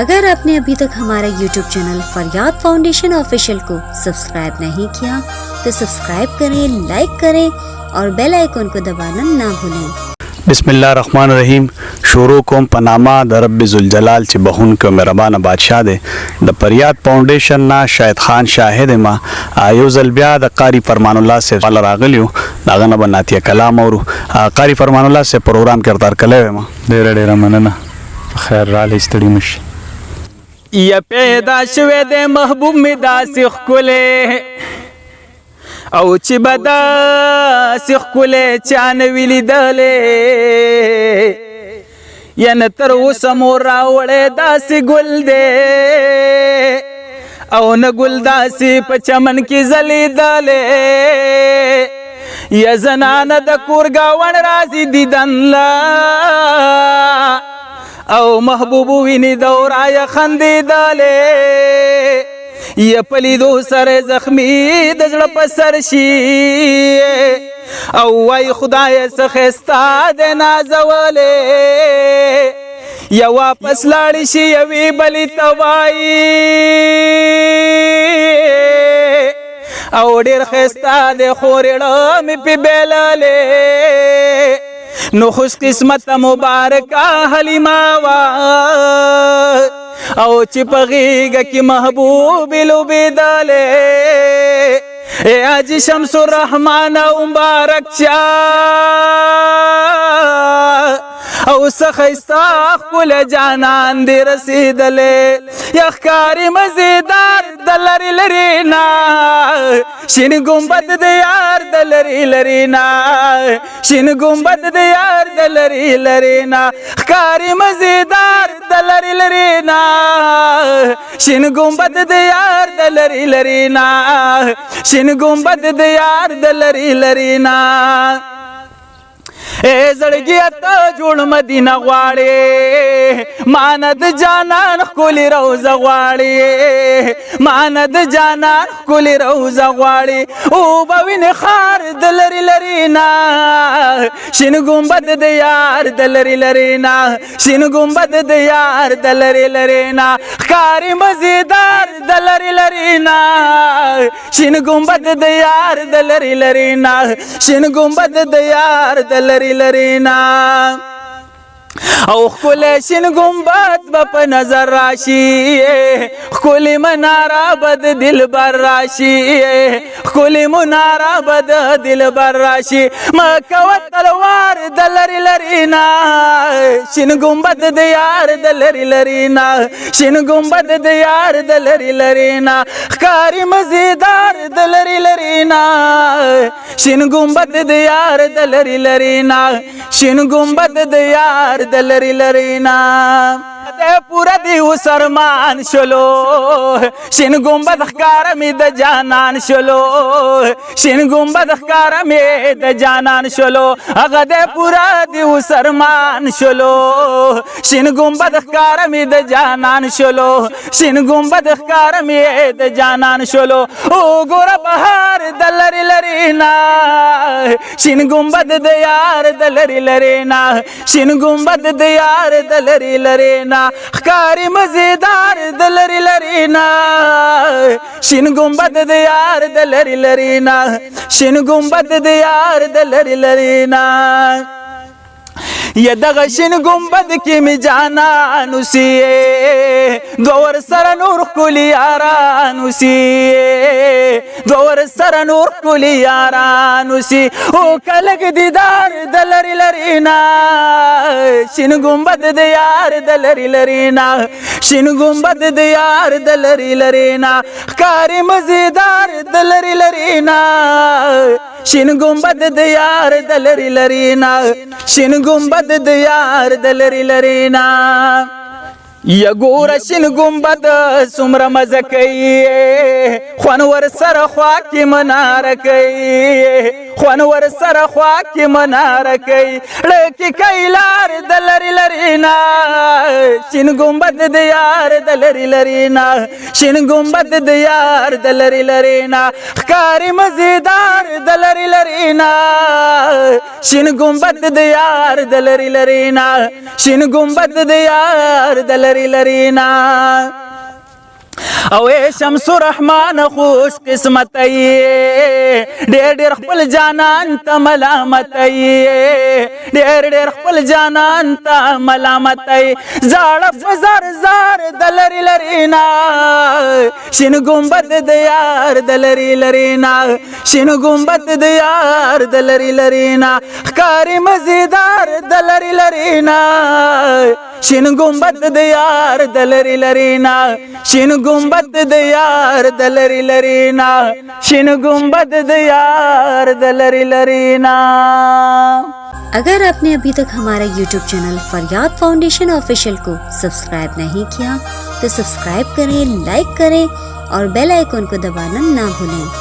अगर आपने अभी तक हमारा YouTube चैनल फरियाद फाउंडेशन ऑफिशियल को सब्सक्राइब नहीं किया तो सब्सक्राइब करें, लाइक करें और बेल आइकन को दबाना ना भूलें। बिस्मिल्लाहिर्रहमानिर्रहीम। शुरू कोम पनामा द रब्बि ज़ुल जलाल ची बहुन के मेहरबान बादशाह दे। द फरियाद फाउंडेशन ना शाहिद खान शाहिद मा आयो ज़लबिया द कारी फरमानुल्लाह से वाला रागलियो दागना बनाती कलाम और कारी फरमानुल्लाह से प्रोग्राम किरदार कले मा डेरा डेरा मनना खैर राल इस्तड़ी मुश या पैदा शुवे दे महबूब में दासी खुले او چې بدا سیخ کوله چان ویلی دله یا نتر اوسه مور راوړې داسې ګل دی او نه ګل داسې په چمن کې ځلېدلې یا زنانه د کور ګاون راځي دیدن لا او محبوب ویني دورایه خندېدلې یا پلیدو سر زخمی د زړه په سر شي او وای خدای څخه د نازولې یا واپس لاړ شي یوې بلې توای او ډېر ښایسته د خورېړه مې پې بیللې نو خوش قسمت مبارکه حلیمه وا او چې په غېږه کې محبوب لوبېدلې ای حاجي شمس الرحمن مبارک شه او څه ښایسته ښکلی جانان دې رسېدلې یا ښکاري مزېدار د لرې لرې نه شین ګمبد د یار د لرې لرې نه شین ګمبد د یار د لرې لرې نه ښکاري مزېدار د لرې لرې نه شین ګمبد د یار د لرې لرې نه شین ګمبد د یار د لرې لرې نه ای زړګیه ته جوړ مدینه غواړې مانه د جانان ښکلې روضه غواړې مانه د جانان ښکلې روضه غواړې اوبه وینې ښار د لرې لرې نه شین ګمبد د یار د لرې لرې نه شین ګمبد د یار د لرې لرې نه ښکاري مزېدار د لرې لرې نه شین ګمبد د یار د لرې لرې نه شین ګمبد د یار د لرې لرې نه او ښکلی شین ګمبد به په نظر راشي ښکلې مناره به د دلبر راشي ښکلې مناره به د دلبر راشي مه کوه تلوار د لرې لرې نه شین ګمبد د یار د لرې لرې نه شین ګمبد د یار د لرې لرې نه ښکاري مزېدار د لرې لرې نه شین ګمبد د یار د لرې لرې نه شین ګمبد د یار د لرې لرې نه پورا دی اوس ارمان شلو شین ګمبد ښکاره مې د جانان شلو شین ګمبد ښکاره مې د جانان شلو هغه دی پورا دی اوس ارمان شلو شین ګمبد ښکاره مې د جانان شلو شین ګمبد ښکاره مې د جانان شلو وګوره بهار د لرې لرې نه شین ګمبد د یار د لرې لرې نه شین ګمبد د یار د لرې لرې نه ښکاري مزېدار د لرې لرې نه شین ګمبد د یار د لرې لرې نه شین ګمبد د یار د لرې لرې نه یا دغه شین ګمبد کې مې جانان اوسي دوه ورسره نور ښکلي یاران اوسي دوه ورسره نور ښکلي یاران اوسي او کلک دیدار د لرې لرې نه شین ګمبد د یار د لرې لرې نه شین ګمبد د یار د لرې لرې نه ښکاري مزېدار د لرې لرې نه شین ګمبد د یار د لرې لرې نه شین ګمبد د یار د لرې لرې نه یا ګوره شین ګمبد څومره مزه کوي خوند ورسره خوا کې مناره کوي خوانور سره خوا کې مناره کوي ړکی کوي لار د لري لرینا شین ګمبد د یار د لري لرینا شین ګمبد د یار د لري لرینا ښکاري مزیدار د لري لرینا شین ګمبد د یار د لري لرینا شین ګمبد د یار د لري لرینا او شمس الرحمن خوش قسمت ډېر ډېر خپل جانان ته ملامت ډېر ډېر خپل جانان ته ملامت زاړه زار زار د لري لرینا شین ګمبد د یار د لري لرینا شین ګمبد د یار د لري لرینا ښکاري مزیدار د لري لرینا شین ګمبد د یار د لري لرینا شین ګمبد د یار د لري لرینا شین ګمبد د یار د لري لرینا अगर आपने अभी तक हमारा YouTube चैनल फरियाद फाउंडेशन ऑफिशियल को सब्सक्राइब नहीं किया तो सब्सक्राइब करें, लाइक करें और बेल आइकन को दबाना ना भूलें।